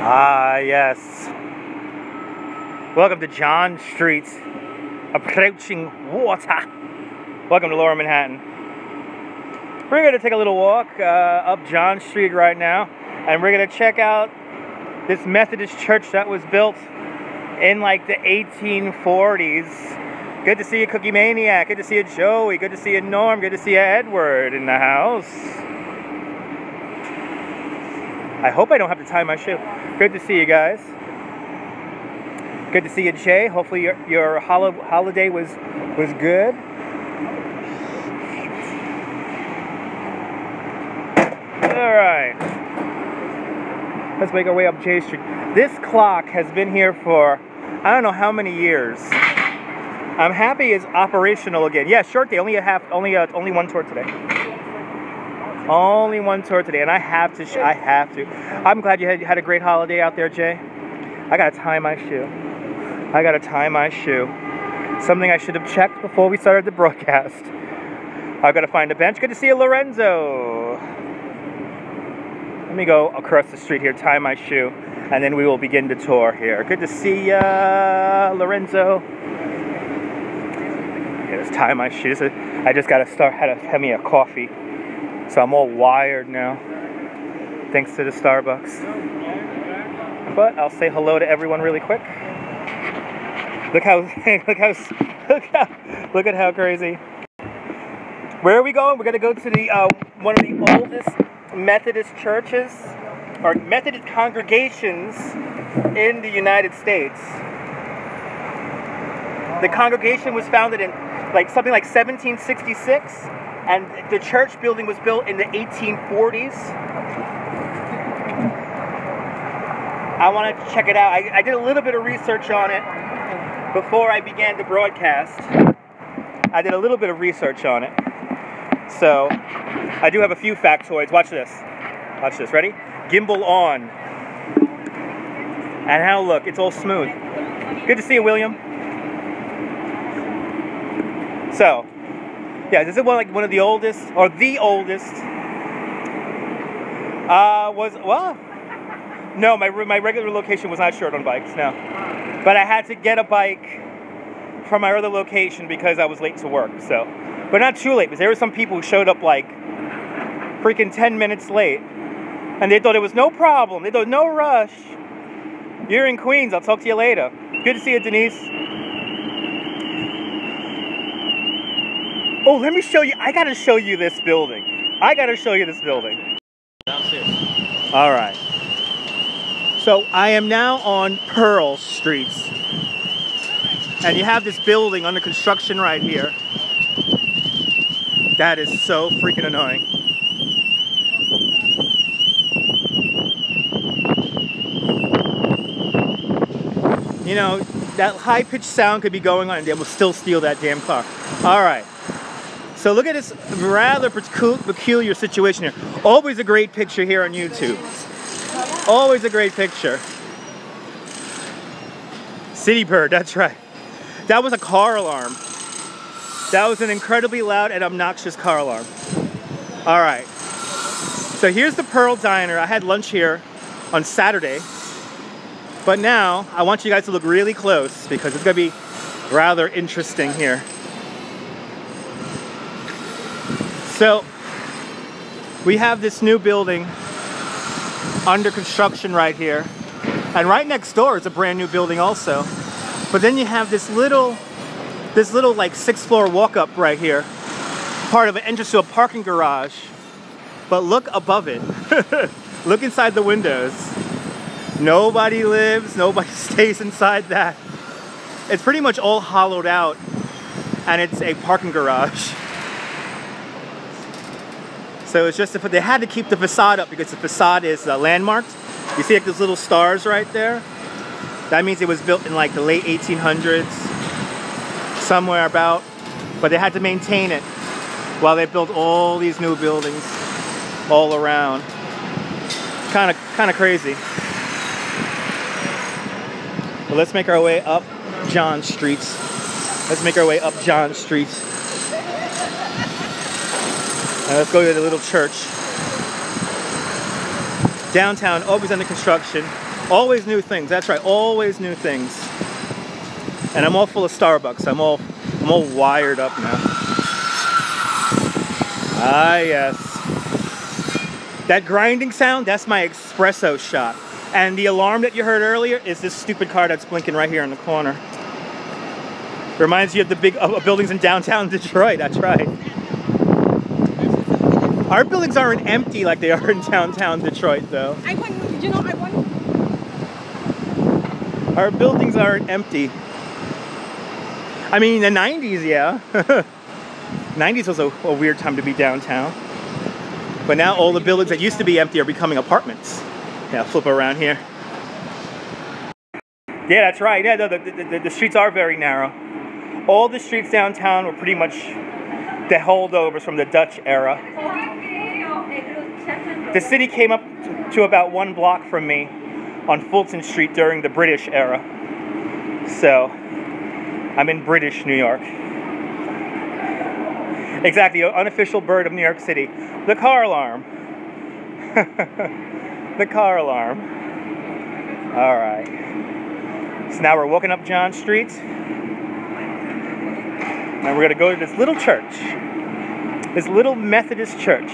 Ah, yes. Welcome to John Street, approaching water. Welcome to Lower Manhattan. We're going to take a little walk up John Street right now, and we're going to check out this Methodist church that was built in like the 1840s. Good to see you, Cookie Maniac. Good to see you, Joey. Good to see you, Norm. Good to see you, Edward, in the house. I hope I don't have to tie my shoe. Good to see you guys. Good to see you, Jay. Hopefully your holiday was good. All right. Let's make our way up J Street. This clock has been here for I don't know how many years. I'm happy it's operational again. Yeah, short day. Only one tour today. Only one tour today, and I have to. I'm glad you had a great holiday out there, Jay. I gotta tie my shoe. Something I should have checked before we started the broadcast. I've got to find a bench. Good to see you, Lorenzo. Let me go across the street here, tie my shoe, and then we will begin the tour here. Good to see ya, Lorenzo. Okay, let's tie my shoes. I just got to have me a coffee. So I'm all wired now, thanks to the Starbucks. But I'll say hello to everyone really quick. Look at how crazy. Where are we going? We're gonna go to the one of the oldest Methodist churches or Methodist congregations in the United States. The congregation was founded in something like 1766. And the church building was built in the 1840s. I wanted to check it out. I did a little bit of research on it before I began the broadcast. I did a little bit of research on it. So, I do have a few factoids. Watch this. Watch this. Ready? Gimbal on. And now look, it's all smooth. Good to see you, William. So, yeah, this is one of the oldest, or the oldest. No, my regular location was not short on bikes, no. But I had to get a bike from my other location because I was late to work, so. But not too late, because there were some people who showed up like freaking 10 minutes late. And they thought it was no problem. They thought, no rush. You're in Queens, I'll talk to you later. Good to see you, Denise. Oh, let me show you. I gotta show you this building. All right. So I am now on Pearl Street. And you have this building under construction right here. That is so freaking annoying. You know, that high-pitched sound could be going on and they will still steal that damn car. All right. So look at this rather peculiar situation here. Always a great picture here on YouTube. Always a great picture. City Bird, that's right. That was a car alarm. That was an incredibly loud and obnoxious car alarm. All right. So here's the Pearl Diner. I had lunch here on Saturday. But now I want you guys to look really close because it's going to be rather interesting here. So, we have this new building under construction right here. And right next door is a brand new building also. But then you have this little like 6th floor walk up right here. Part of an entrance to a parking garage. But look above it. Look inside the windows. Nobody lives, nobody stays inside that. It's pretty much all hollowed out. And it's a parking garage. So it's just, they had to keep the facade up because the facade is landmarked. You see like those little stars right there? That means it was built in like the late 1800s, somewhere about. But they had to maintain it while they built all these new buildings all around. Kind of crazy. But let's make our way up John Street. Let's go to the little church. Downtown, always under construction. Always new things. That's right. Always new things. And I'm all full of Starbucks. I'm all wired up now. Ah, yes. That grinding sound, that's my espresso shot. And the alarm that you heard earlier is this stupid car that's blinking right here in the corner. Reminds you of the big buildings in downtown Detroit. That's right. Our buildings aren't empty like they are in downtown Detroit, though. Our buildings aren't empty. I mean, in the 90s, yeah. 90s was a weird time to be downtown. But now all the buildings that used to be empty are becoming apartments. Yeah, flip around here. Yeah, that's right. Yeah, the streets are very narrow. All the streets downtown were pretty much the holdovers from the Dutch era. The city came up to about 1 block from me on Fulton Street during the British era. So, I'm in British New York. Exactly, unofficial bird of New York City. The car alarm. The car alarm. All right. So now we're walking up John Street. Now we're gonna go to this little church. This little Methodist church.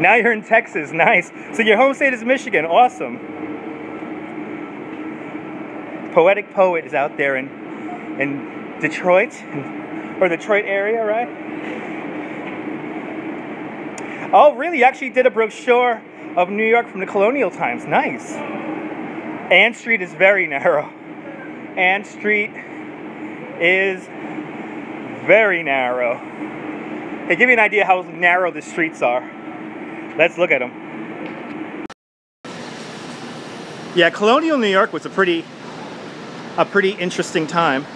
Now you're in Texas, nice. So your home state is Michigan, awesome. Poetic Poet is out there in Detroit, or Detroit area, right? Oh, really? You actually did a brochure of New York from the colonial times, nice. Ann Street is very narrow. Ann Street is very narrow. Hey, give you an idea how narrow the streets are. Let's look at them. Yeah, colonial New York was a pretty interesting time.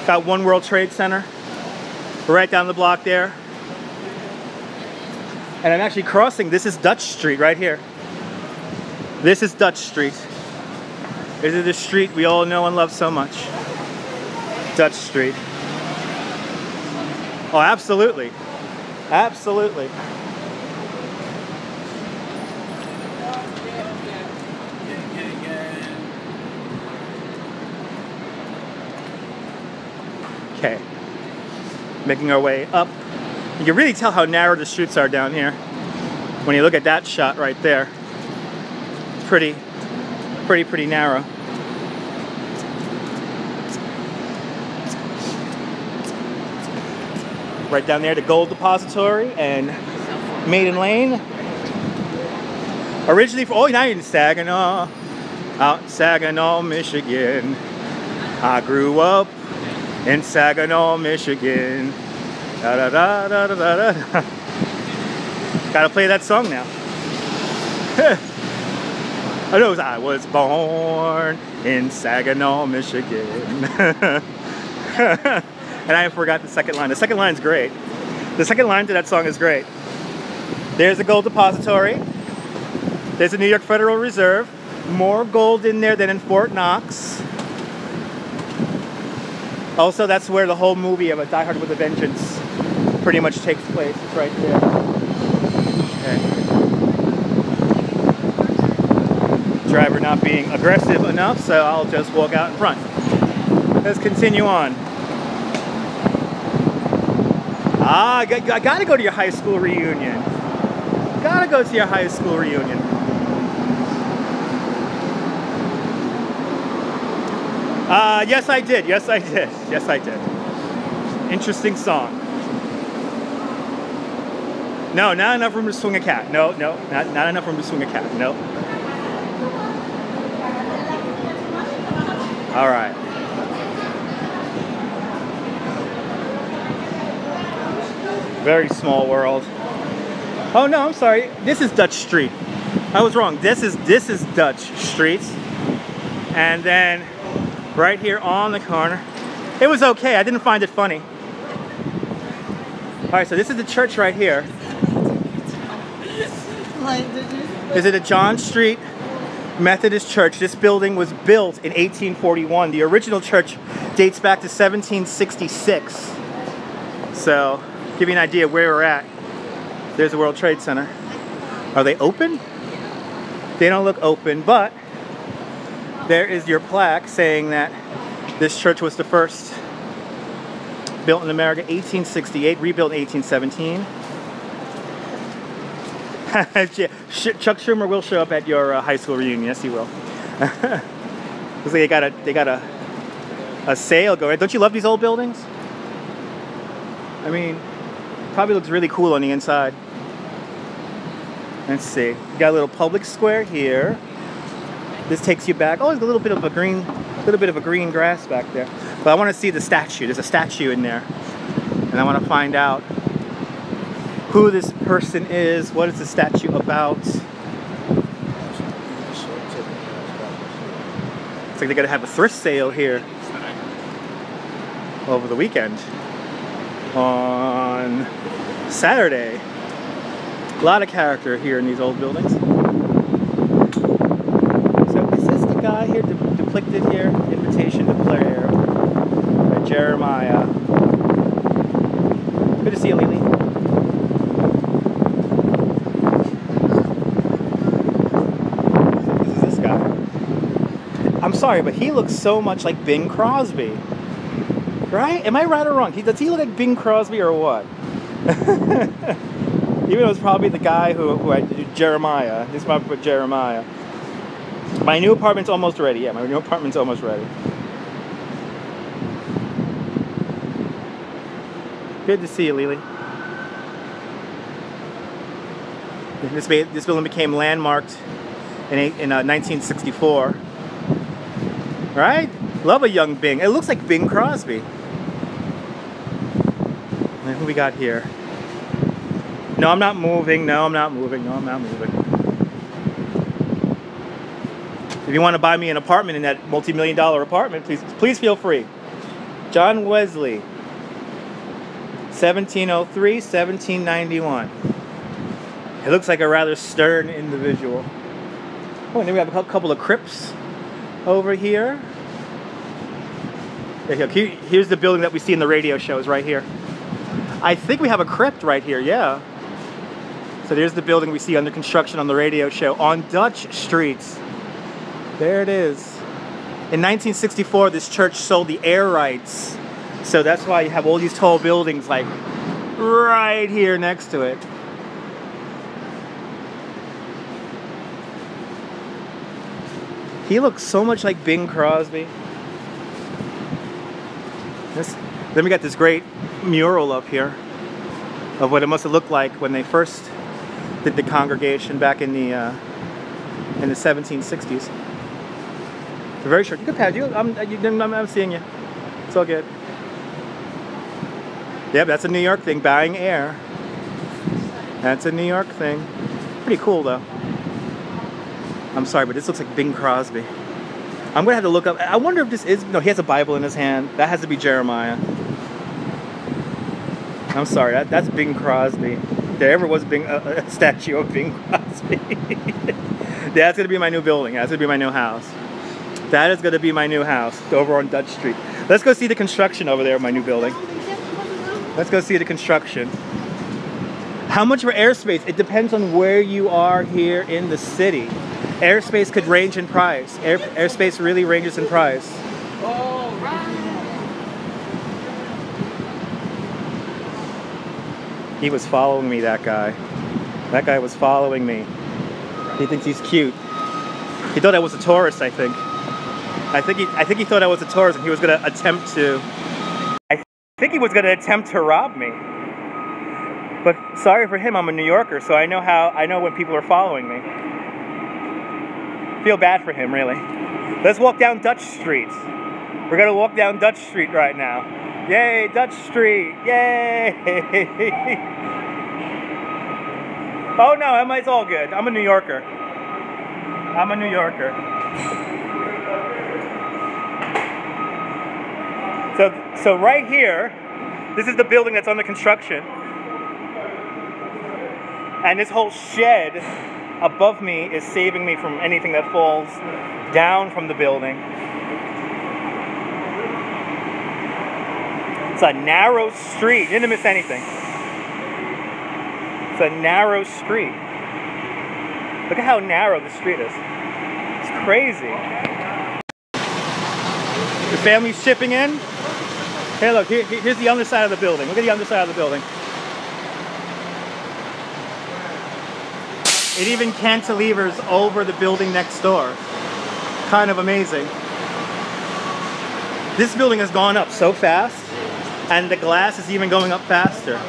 Got One World Trade Center right down the block there. And I'm actually crossing, this is Dutch Street right here. This is Dutch Street. This is the street we all know and love so much. Dutch Street. Oh, absolutely. Absolutely. Okay. Making our way up. You can really tell how narrow the streets are down here when you look at that shot right there. Pretty narrow. Right down there, the Gold Depository and Maiden Lane. Originally, now you're in Saginaw, out in Saginaw, Michigan. I grew up in Saginaw, Michigan. Da da da da da da. Gotta play that song now. I was born in Saginaw, Michigan. And I forgot the second line. The second line's great. The second line to that song is great. There's the Gold Depository. There's the New York Federal Reserve. More gold in there than in Fort Knox. Also, that's where the whole movie of A Die Hard with a Vengeance pretty much takes place. It's right there. Okay. Driver not being aggressive enough, so I'll just walk out in front. Let's continue on. I gotta go to your high school reunion. Gotta go to your high school reunion. Yes I did. Yes I did. Yes I did. Interesting song. No, not enough room to swing a cat. No, not enough room to swing a cat. No. All right. Very small world. Oh no, I'm sorry. This is Dutch Street. I was wrong. This is Dutch Street. And then right here on the corner. It was okay. I didn't find it funny. All right, so this is the church right here. Is it a John Street Methodist Church? This building was built in 1841. The original church dates back to 1766. So, give you an idea where we're at. There's the World Trade Center. Are they open? They don't look open, but there is your plaque saying that this church was the first built in America, 1868, rebuilt in 1817. Chuck Schumer will show up at your high school reunion. Yes, he will. Looks like they got a sale going. Don't you love these old buildings? I mean, probably looks really cool on the inside. Let's see. You got a little public square here. This takes you back. Oh, there's a little bit of a green grass back there. But I want to see the statue. There's a statue in there, and I want to find out who this person is. What is the statue about? Looks like they're gonna have a thrift sale here over the weekend on Saturday. A lot of character here in these old buildings. So is this the guy here depicted here? Invitation to Prayer by Jeremiah. Good to see you, Lily. This is this guy. I'm sorry, but he looks so much like Bing Crosby. Right? Am I right or wrong? Does he look like Bing Crosby or what? Even though it's probably the guy who I did Jeremiah. This might put Jeremiah. My new apartment's almost ready. Yeah, my new apartment's almost ready. Good to see you, Lily. This building became landmarked in 1964. Right? Love a young Bing. It looks like Bing Crosby. And who we got here? No, I'm not moving. No, I'm not moving. No, I'm not moving. If you want to buy me an apartment in that multi-million-dollar apartment, please feel free. John Wesley, 1703, 1791. It looks like a rather stern individual. Oh, and then we have a couple of crypts over here. Here's the building that we see in the radio shows right here. I think we have a crypt right here, yeah. So there's the building we see under construction on the radio show on Dutch Street. There it is. In 1964, this church sold the air rights. So that's why you have all these tall buildings like right here next to it. He looks so much like Bing Crosby. Then we got this great mural up here of what it must have looked like when they first did the congregation back in the 1760s. It's very short. You can pass. I'm seeing you. It's all good. Yep, that's a New York thing. Buying air. That's a New York thing. Pretty cool though. I'm sorry, but this looks like Bing Crosby. I'm gonna have to look up. I wonder if this is. No, he has a Bible in his hand. That has to be Jeremiah. I'm sorry. That's Bing Crosby. There ever was a statue of Bing Crosby. That's gonna be my new building. That's gonna be my new house. That is gonna be my new house over on Dutch Street. Let's go see the construction over there of my new building. Let's go see the construction. How much for airspace? It depends on where you are here in the city. Airspace could range in price. Airspace really ranges in price. He was following me, that guy. That guy was following me. He thinks he's cute. He thought I was a tourist, I think. I think he thought I was a tourist and he was gonna attempt to rob me. But sorry for him, I'm a New Yorker, so I know when people are following me. Feel bad for him, really. Let's walk down Dutch Street. We're gonna walk down Dutch Street right now. Yay, Dutch Street, yay! Oh no, it's all good. I'm a New Yorker. I'm a New Yorker. So right here, this is the building that's under construction. And this whole shed above me is saving me from anything that falls down from the building. It's a narrow street. You didn't miss anything. It's a narrow street. Look at how narrow the street is. It's crazy. The family's chipping in. Hey, look, here's the underside of the building. Look at the underside of the building. It even cantilevers over the building next door. Kind of amazing. This building has gone up so fast, and the glass is even going up faster.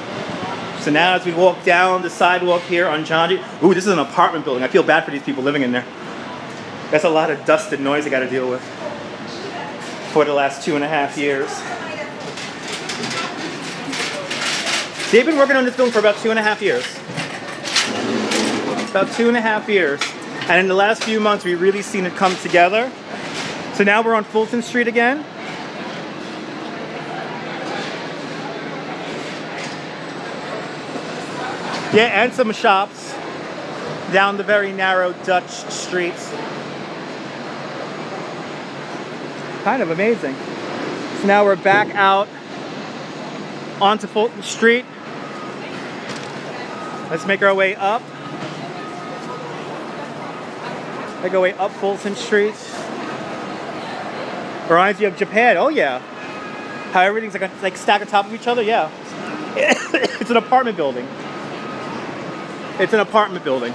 So now as we walk down the sidewalk here on John Street, ooh, this is an apartment building. I feel bad for these people living in there. That's a lot of dust and noise I got to deal with for the last 2.5 years. They've been working on this building for about 2.5 years. About 2.5 years. And in the last few months, we've really seen it come together. So now we're on Fulton Street again. Yeah, and some shops down the very narrow Dutch streets. Kind of amazing. So now we're back out onto Fulton Street. Let's make our way up. Make our way up Fulton Street. Reminds you of Japan. Oh yeah. How everything's like stacked on top of each other. Yeah. It's an apartment building. It's an apartment building.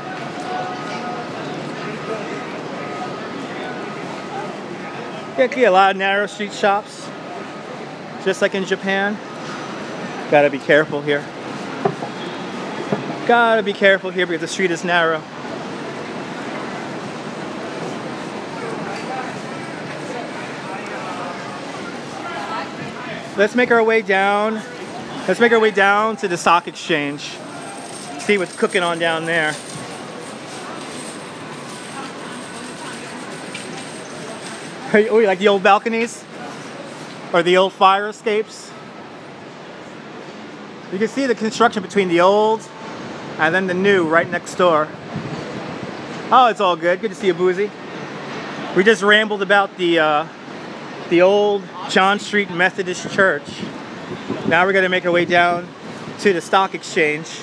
Yeah, a lot of narrow street shops, just like in Japan. Gotta be careful here. Gotta be careful here because the street is narrow. Let's make our way down. Let's make our way down to the stock exchange. See what's cooking on down there. Oh, you like the old balconies? Or the old fire escapes? You can see the construction between the old and then the new right next door. Oh, it's all good. Good to see you, Boozy. We just rambled about the old John Street Methodist Church. Now we're going to make our way down to the stock exchange.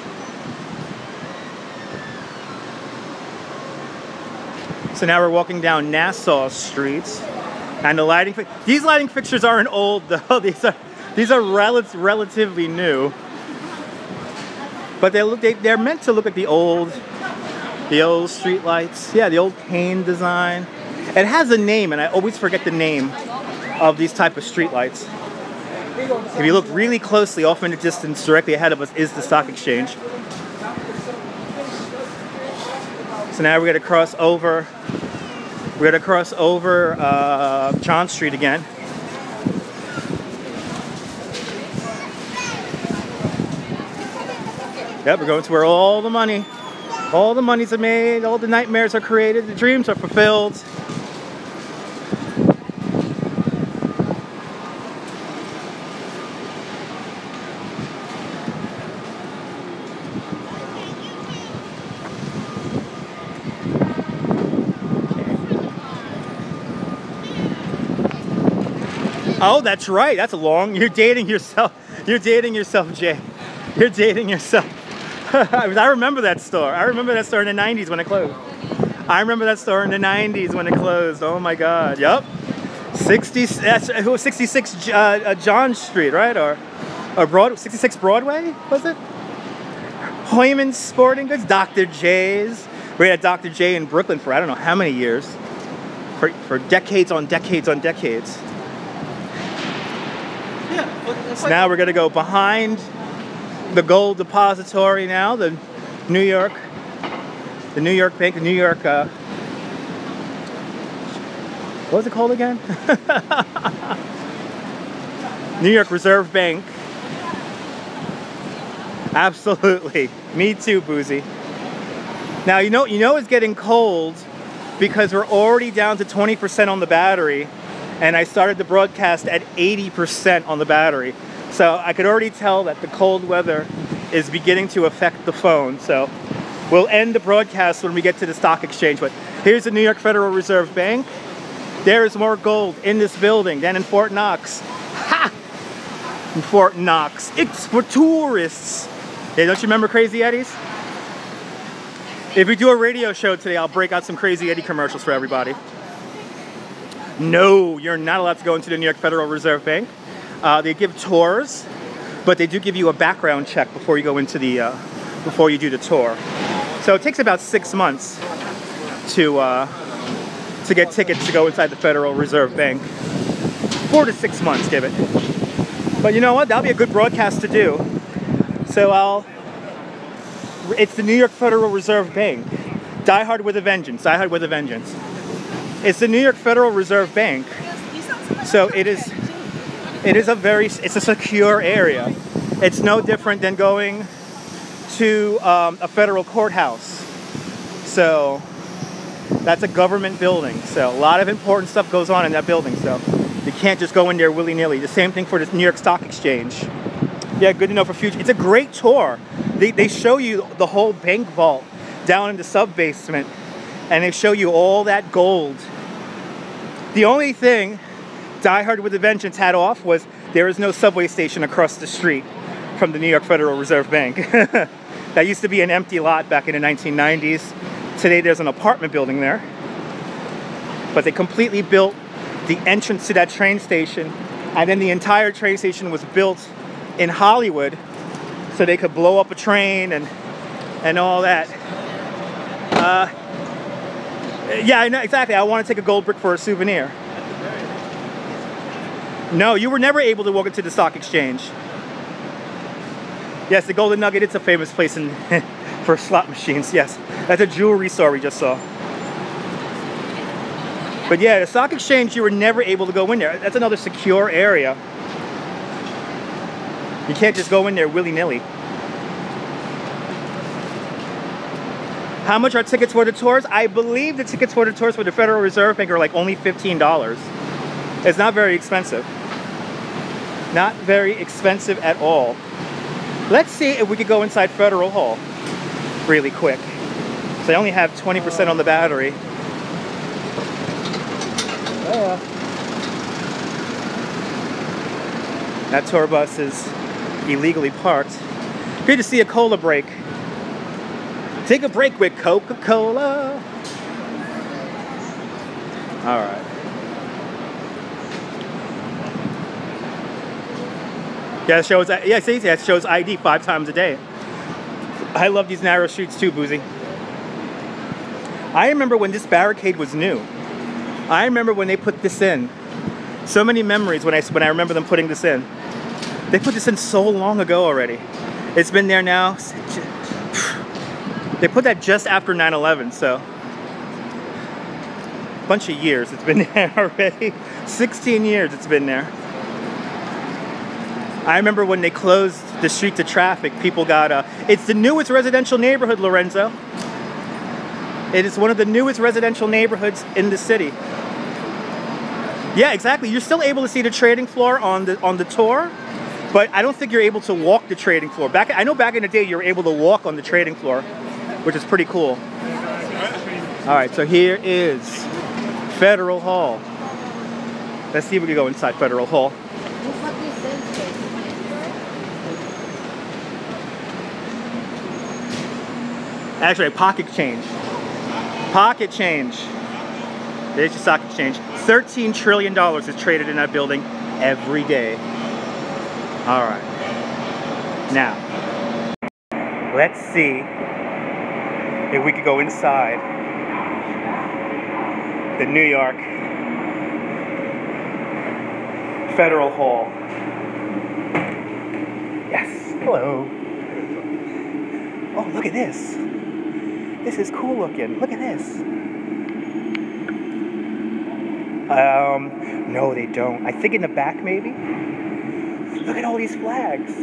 So now we're walking down Nassau Street, and the lighting. These lighting fixtures aren't old though. These are relatively new, but they're meant to look like the old street lights. Yeah, the old cane design. It has a name, and I always forget the name of these type of street lights. If you look really closely, off in the distance, directly ahead of us is the stock exchange. So now we're going to cross over. We're going to cross over John Street again. Yep, we're going to where all the monies are made, all the nightmares are created, the dreams are fulfilled. Oh, that's right. That's long. You're dating yourself. You're dating yourself, Jay. You're dating yourself. I remember that store. I remember that store in the 90s when it closed. I remember that store in the 90s when it closed. Oh my God. Yup. 66 John Street, right? Or 66 Broadway, was it? Hoyman's Sporting Goods, Dr. J's. We had Dr. J in Brooklyn for I don't know how many years. For decades on decades on decades. So now we're going to go behind the Gold Depository now, the New York Bank, the New York, what was it called again? New York Reserve Bank. Absolutely. Me too, Boozy. Now, you know it's getting cold because we're already down to 20% on the battery. And I started the broadcast at 80% on the battery. So I could already tell that the cold weather is beginning to affect the phone. So we'll end the broadcast when we get to the stock exchange. But here's the New York Federal Reserve Bank. There is more gold in this building than in Fort Knox. Ha! In Fort Knox. It's for tourists. Hey, don't you remember Crazy Eddie's? If we do a radio show today, I'll break out some Crazy Eddie commercials for everybody. No, you're not allowed to go into the New York Federal Reserve Bank. They give tours, but they do give you a background check before you go into the, before you do the tour. So it takes about 6 months to get tickets to go inside the Federal Reserve Bank. 4 to 6 months, give it. But you know what? That'll be a good broadcast to do. So it's the New York Federal Reserve Bank. Die Hard with a Vengeance. Die Hard with a Vengeance. It's the New York Federal Reserve Bank. So it's a secure area. It's no different than going to a federal courthouse. So that's a government building. So a lot of important stuff goes on in that building. So you can't just go in there willy-nilly. The same thing for the New York Stock Exchange. Yeah, good to know for future. It's a great tour. They show you the whole bank vault down in the sub-basement, and they show you all that gold. The only thing Die Hard with a Vengeance had off was there is no subway station across the street from the New York Federal Reserve Bank. That used to be an empty lot back in the 1990s. Today there's an apartment building there. But they completely built the entrance to that train station, and then the entire train station was built in Hollywood so they could blow up a train and all that. Yeah, I know, exactly. I want to take a gold brick for a souvenir. No, you were never able to walk into the stock exchange. Yes, the Golden Nugget, it's a famous place for slot machines, yes. That's a jewelry store we just saw. But yeah, the stock exchange, you were never able to go in there. That's another secure area. You can't just go in there willy-nilly. How much are tickets for the tours? I believe the tickets for the tours for the Federal Reserve Bank are like only $15. It's not very expensive. Not very expensive at all. Let's see if we could go inside Federal Hall really quick. So I only have 20% on the battery. That tour bus is illegally parked. Good to see a cola break. Take a break with Coca-Cola. All right. Yeah, it shows. Yeah, see, it shows ID 5 times a day. I love these narrow streets too, Boozy. I remember when this barricade was new. I remember when they put this in. So many memories when I remember them putting this in. They put this in so long ago already. It's been there now. They put that just after 9/11, so a bunch of years it's been there already. 16 years it's been there. I remember when they closed the street to traffic, people got it's the newest residential neighborhood, Lorenzo. It is one of the newest residential neighborhoods in the city. Yeah, exactly. You're still able to see the trading floor on the tour, but I don't think you're able to walk the trading floor. I know back in the day you were able to walk on the trading floor, which is pretty cool. All right, so here is Federal Hall. Let's see if we can go inside Federal Hall. Actually, pocket change. Pocket change. There's your stock exchange. $13 trillion is traded in that building every day. All right. Now, let's see if we could go inside the New York Federal Hall. Yes. Hello. Oh, look at this. This is cool looking. Look at this. No, they don't. I think in the back, maybe. Look at all these flags.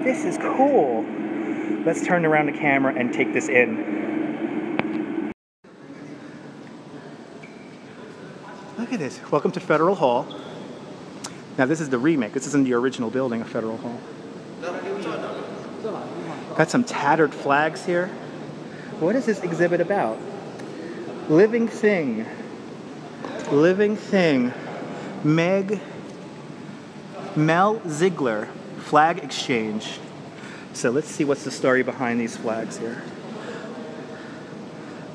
This is cool. Let's turn around the camera and take this in. Look at this. Welcome to Federal Hall. Now this is the remake. This isn't the original building of Federal Hall. Got some tattered flags here. What is this exhibit about? Living Thing. Living Thing. Mel Ziegler. Flag exchange. So let's see what's the story behind these flags here.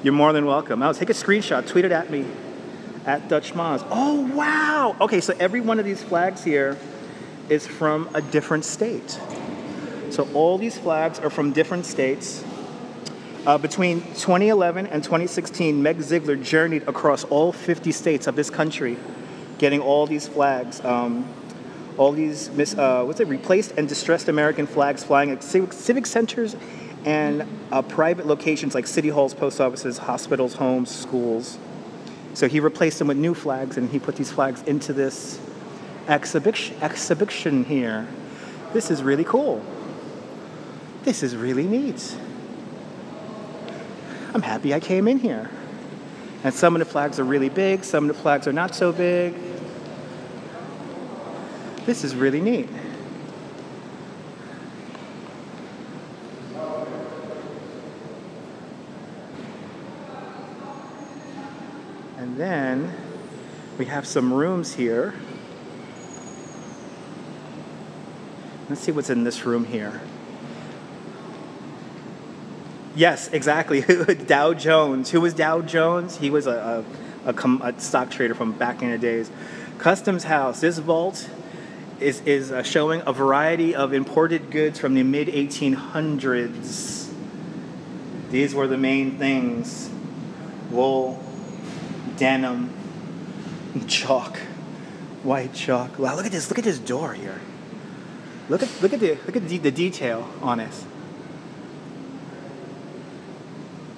You're more than welcome. I'll take a screenshot, tweet it at me, at Dutch Moz. Oh, wow. Okay, so every one of these flags here is from a different state. So all these flags are from different states. Between 2011 and 2016, Meg Ziegler journeyed across all 50 states of this country, getting all these flags, all these replaced and distressed American flags flying at civic centers and private locations like city halls, post offices, hospitals, homes, schools. So he replaced them with new flags, and he put these flags into this exhibition here. This is really cool. This is really neat. I'm happy I came in here. And some of the flags are really big, some of the flags are not so big. This is really neat. And then we have some rooms here. Let's see what's in this room here. Yes, exactly. Dow Jones. Who was Dow Jones? He was a stock trader from back in the days. Customs House. This vault is showing a variety of imported goods from the mid-1800s. These were the main things: wool, denim, chalk, white chalk. Wow, look at this! Look at this door here. Look at the detail on it.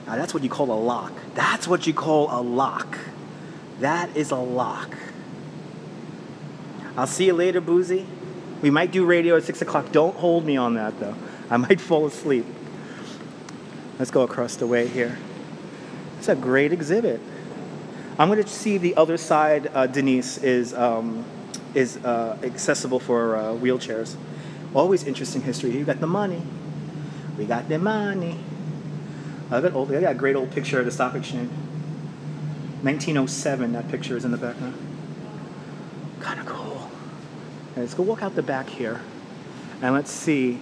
Now that's what you call a lock. That's what you call a lock. That is a lock. I'll see you later, Boozy. We might do radio at 6 o'clock. Don't hold me on that, though. I might fall asleep. Let's go across the way here. It's a great exhibit. I'm going to see if the other side, Denise, is accessible for wheelchairs. Always interesting history. You got the money. We got the money. I got a great old picture of the stock exchange. 1907, that picture is in the background. Kind of cool. Okay, let's go walk out the back here, and let's see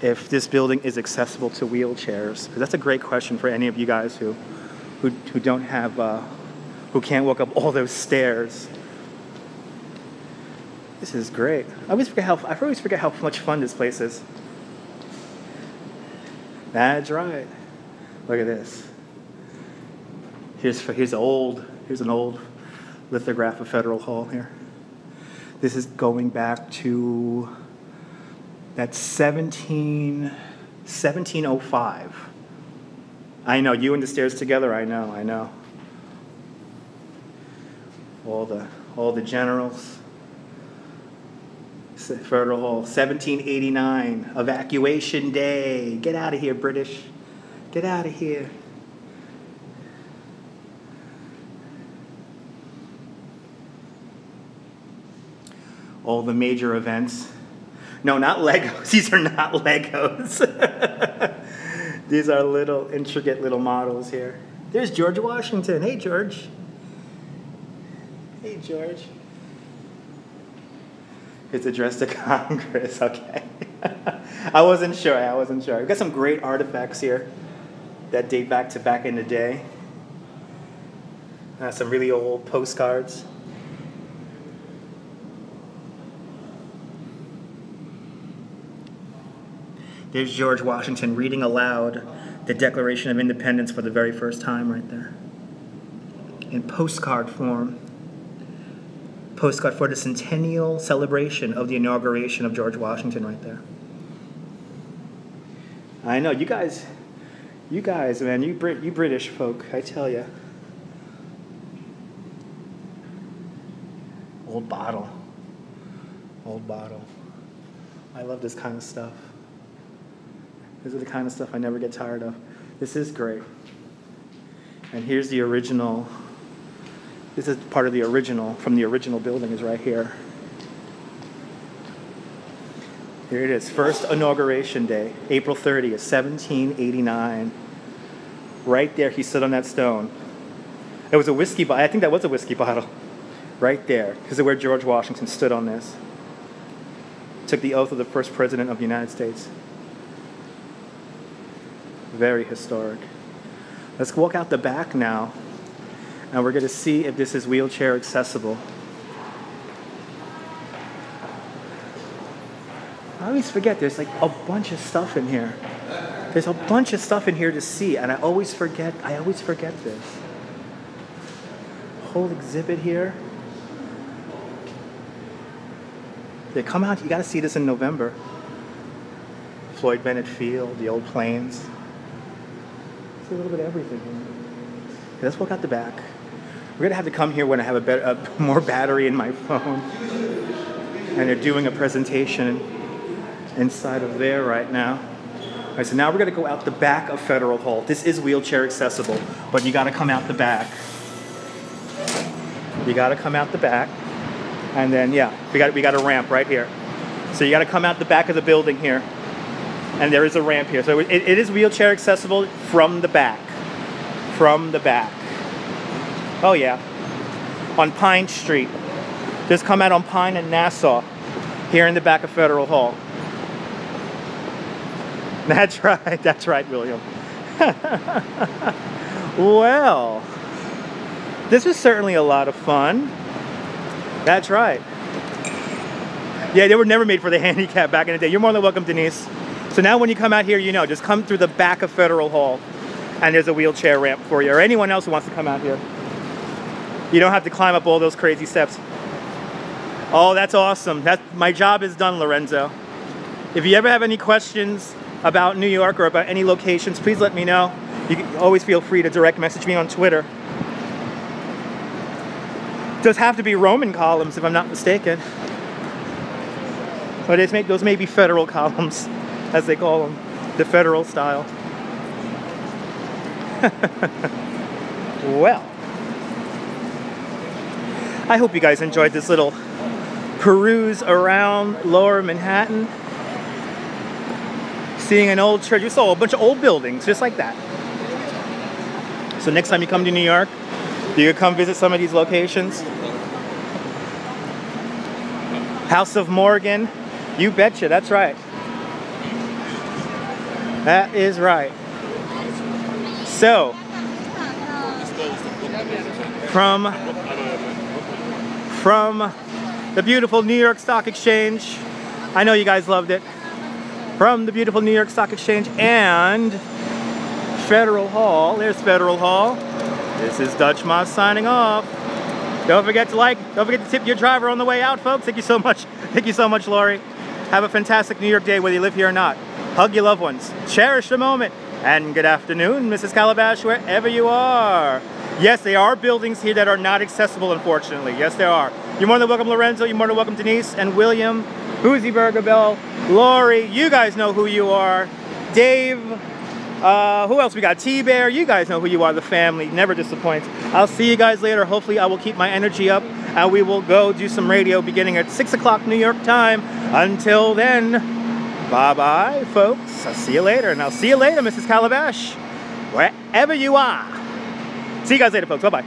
if this building is accessible to wheelchairs. Because that's a great question for any of you guys who don't have, who can't walk up all those stairs. This is great. I always forget how much fun this place is. That's right. Look at this. Here's an old lithograph of Federal Hall here. This is going back to that 1705. I know, you and the stairs together, I know. All the generals. Federal Hall, 1789, evacuation day. Get out of here, British. Get out of here. All the major events. No, not Legos. These are not Legos. These are little, intricate little models here. There's George Washington. Hey, George. Hey, George. His address to Congress. Okay. I wasn't sure. We've got some great artifacts here that date back in the day. Some really old postcards. There's George Washington reading aloud the Declaration of Independence for the very first time right there. In postcard form. Postcard for the centennial celebration of the inauguration of George Washington right there. I know, you guys, man, you British folk, I tell you. Old bottle. I love this kind of stuff. This is the kind of stuff I never get tired of. This is great. And here's the original. This is part of the original, from the original building is right here. Here it is, first inauguration day, April 30th, 1789. Right there, he stood on that stone. It was a whiskey bottle, I think that was a whiskey bottle. Right there, this is where George Washington stood on this. Took the oath of the first president of the United States. Very historic. Let's walk out the back now, and we're going to see if this is wheelchair accessible. I always forget there's like a bunch of stuff in here. There's a bunch of stuff in here to see, and I always forget this. Whole exhibit here. They come out, you gotta see this in November. Floyd Bennett Field, the old planes. See a little bit of everything here. Okay, let's walk out the back. We're gonna have to come here when I have more battery in my phone. And they're doing a presentation inside of there right now. All right, so now we're gonna go out the back of Federal Hall. This is wheelchair accessible, but you gotta come out the back. You gotta come out the back. And then, yeah, we got a ramp right here. So you gotta come out the back of the building here. And there is a ramp here. So it is wheelchair accessible from the back. From the back. Oh yeah. On Pine Street. Just come out on Pine and Nassau. Here in the back of Federal Hall. That's right, William. Well, this was certainly a lot of fun. That's right. Yeah, they were never made for the handicap back in the day. You're more than welcome, Denise. So now when you come out here, you know, just come through the back of Federal Hall and there's a wheelchair ramp for you, or anyone else who wants to come out here. You don't have to climb up all those crazy steps. Oh, that's awesome. My job is done, Lorenzo. If you ever have any questions about New York or about any locations, please let me know. You can always feel free to direct message me on Twitter. Those have to be Roman columns, if I'm not mistaken. But those may be federal columns, as they call them, the federal style. Well, I hope you guys enjoyed this little peruse around Lower Manhattan. Seeing an old church. You saw a bunch of old buildings, just like that. So next time you come to New York, you can come visit some of these locations. House of Morgan. You betcha, that's right. That is right. So, from the beautiful New York Stock Exchange, I know you guys loved it. From the beautiful New York Stock Exchange and Federal Hall, there's Federal Hall. This is Dutch Moss signing off. Don't forget to tip your driver on the way out, folks. Thank you so much. Thank you so much, Lori. Have a fantastic New York day, whether you live here or not. Hug your loved ones. Cherish the moment. And good afternoon, Mrs. Calabash, wherever you are. Yes, there are buildings here that are not accessible, unfortunately. Yes, there are. You're more than welcome, Lorenzo. You're more than welcome, Denise and William. Boozy Burger Bell. Lori, you guys know who you are. Dave. Who else we got? T-Bear. You guys know who you are. The family never disappoints. I'll see you guys later. Hopefully I will keep my energy up and we will go do some radio beginning at 6 o'clock New York time. Until then, bye-bye, folks. I'll see you later. And I'll see you later, Mrs. Calabash, wherever you are. See you guys later, folks. Bye-bye.